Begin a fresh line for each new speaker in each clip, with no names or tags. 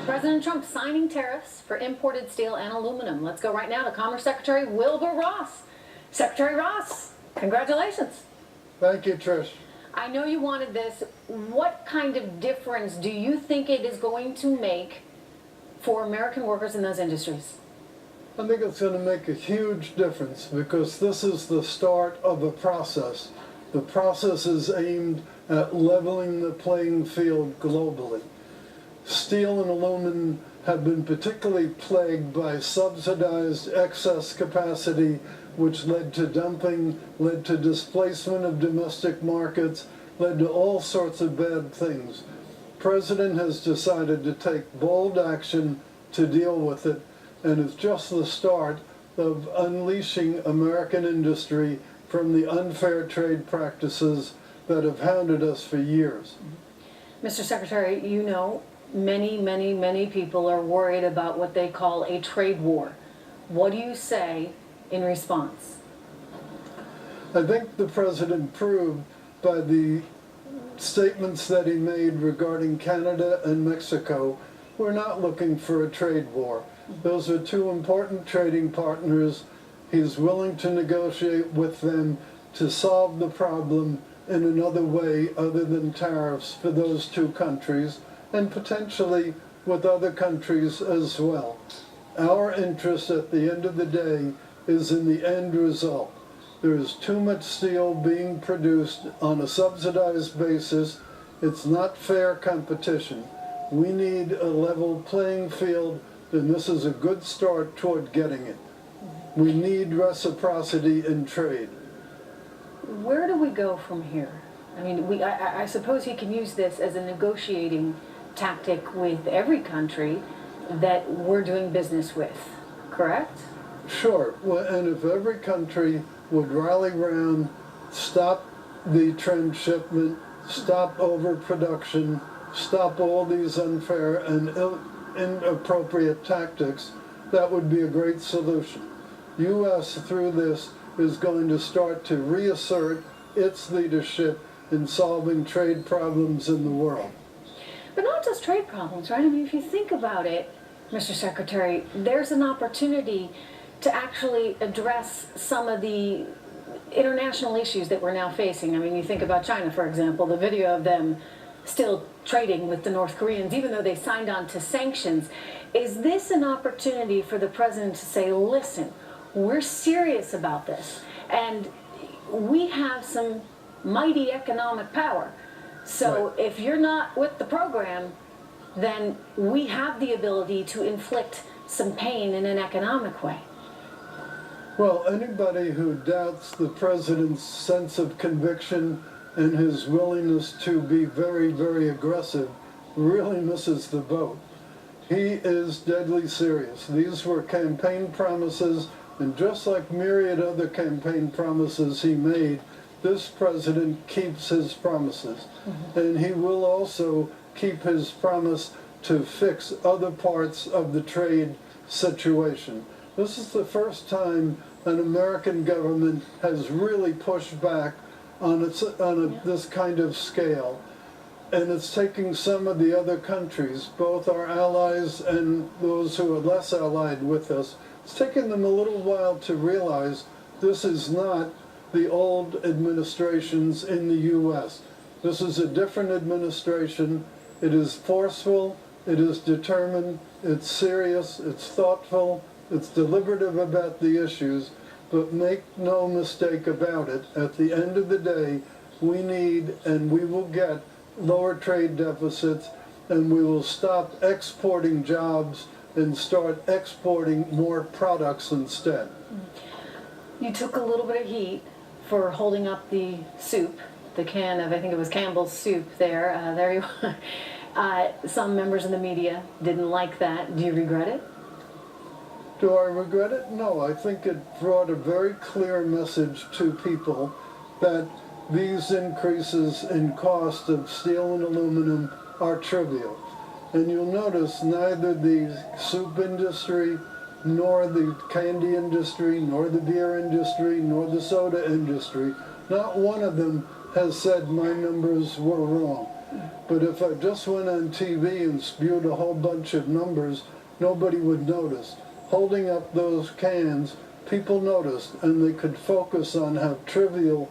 President Trump signing tariffs for imported steel and aluminum. Let's go right now to Commerce Secretary Wilbur Ross. Secretary Ross, congratulations.
Thank you, Trish.
I know you wanted this. What kind of difference do you think it is going to make for American workers in those industries?
I think it's going to make a huge difference because this is the start of a process. The process is aimed at leveling the playing field globally. Steel and aluminum have been particularly plagued by subsidized excess capacity, which led to dumping, led to displacement of domestic markets, led to all sorts of bad things. The President has decided to take bold action to deal with it, and it's just the start of unleashing American industry from the unfair trade practices that have hounded us for years.
Mr. Secretary, you know, many people are worried about what they call a trade war. What do you say in response?
I think the President proved by the statements that he made regarding Canada and Mexico, we're not looking for a trade war. Those are two important trading partners. He's willing to negotiate with them to solve the problem in another way other than tariffs for those two countries, and potentially with other countries as well. Our interest at the end of the day is in the end result. There is too much steel being produced on a subsidized basis. It's not fair competition. We need a level playing field, and this is a good start toward getting it. We need reciprocity in trade.
Where do we go from here? I mean, I suppose he can use this as a negotiating tactic with every country that we're doing business with, correct?
Sure, well, and if every country would rally around, stop the transshipment, stop overproduction, stop all these unfair and inappropriate tactics, that would be a great solution. U.S. through this is going to start to reassert its leadership in solving trade problems in the world.
But not just trade problems, right? I mean, if you think about it, Mr. Secretary, there's an opportunity to actually address some of the international issues that we're now facing. I mean, you think about China, for example, the video of them still trading with the North Koreans, even though they signed on to sanctions. Is this an opportunity for the President to say, listen, we're serious about this, and we have some mighty economic power. So
right.
If you're not with the program, then we have the ability to inflict some pain in an economic way.
Well, anybody who doubts the President's sense of conviction and his willingness to be very aggressive really misses the boat. He is deadly serious. These were campaign promises, and just like myriad other campaign promises he made, this President keeps his promises. And he will also keep his promise to fix other parts of the trade situation. This is the first time an American government has really pushed back on this kind of scale. And it's taking some of the other countries, both our allies and those who are less allied with us, it's taken them a little while to realize this is not the old administrations in the U.S. This is a different administration. It is forceful, it is determined, it's serious, it's thoughtful, it's deliberative about the issues, but make no mistake about it, at the end of the day, we need and we will get lower trade deficits, and we will stop exporting jobs and start exporting more products instead.
You took a little bit of heat for holding up the soup, the can of, I think it was Campbell's soup there. There you are. Some members of the media didn't like that. Do you regret it?
Do I regret it? No, I think it brought a very clear message to people that these increases in cost of steel and aluminum are trivial. And you'll notice neither the soup industry, nor the candy industry, nor the beer industry, nor the soda industry, not one of them has said my numbers were wrong. But if I just went on TV and spewed a whole bunch of numbers, nobody would notice. Holding up those cans, people noticed, and they could focus on how trivial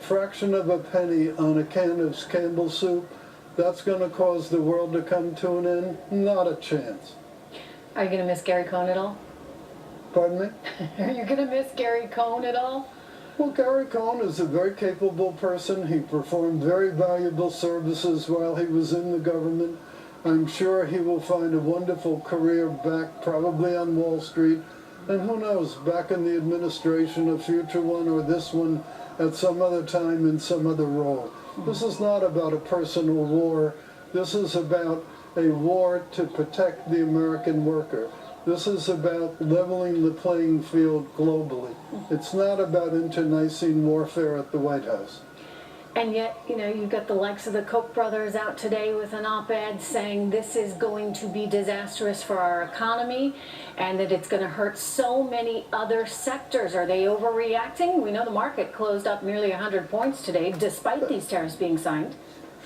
fraction of a penny on a can of Campbell's soup, that's going to cause the world to come to an end? Not a chance.
Are you going to miss Gary Cohn at all?
Pardon me?
Are you going to miss Gary Cohn at all?
Well, Gary Cohn is a very capable person. He performed very valuable services while he was in the government. I'm sure he will find a wonderful career back, probably on Wall Street, and who knows, back in the administration, a future one, or this one at some other time in some other role. This is not about a personal war. This is about a war to protect the American worker. This is about leveling the playing field globally. It's not about internecine warfare at the White House.
And yet, you know, you've got the likes of the Koch brothers out today with an op-ed saying this is going to be disastrous for our economy and that it's going to hurt so many other sectors. Are they overreacting? We know the market closed up nearly 100 points today despite these tariffs being signed.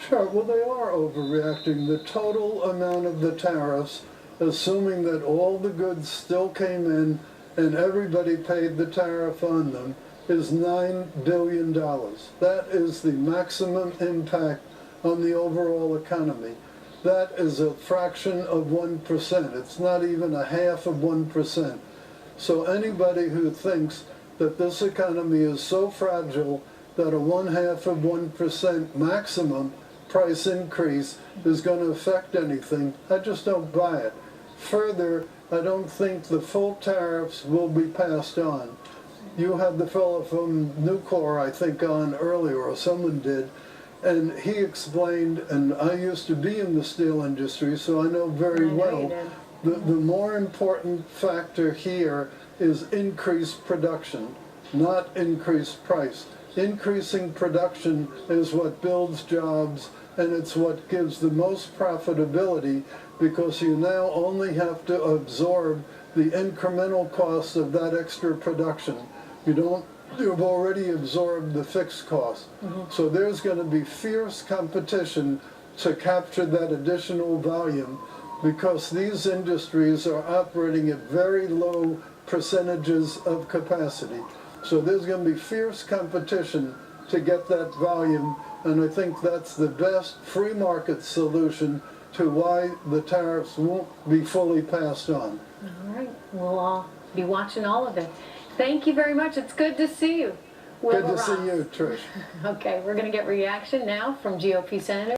Sure, well, they are overreacting. The total amount of the tariffs, assuming that all the goods still came in and everybody paid the tariff on them, is $9 billion. That is the maximum impact on the overall economy. That is a fraction of 1%. It's not even a half of 1%. So anybody who thinks that this economy is so fragile that a 1/2% maximum price increase is going to affect anything, I just don't buy it. Further, I don't think the full tariffs will be passed on. You had the fellow from Nucor, I think, on earlier, or someone did, and he explained, and I used to be in the steel industry, so I know very well, the more important factor here is increased production, not increased price. Increasing production is what builds jobs, and it's what gives the most profitability, because you now only have to absorb the incremental cost of that extra production. You've already absorbed the fixed cost. So there's going to be fierce competition to capture that additional volume, because these industries are operating at very low percentages of capacity. So there's going to be fierce competition to get that volume, and I think that's the best free market solution to why the tariffs won't be fully passed on.
All right, we'll all be watching all of it. Thank you very much. It's good to see you.
Good to see you, Trish.
Okay, we're going to get reaction now from GOP Senator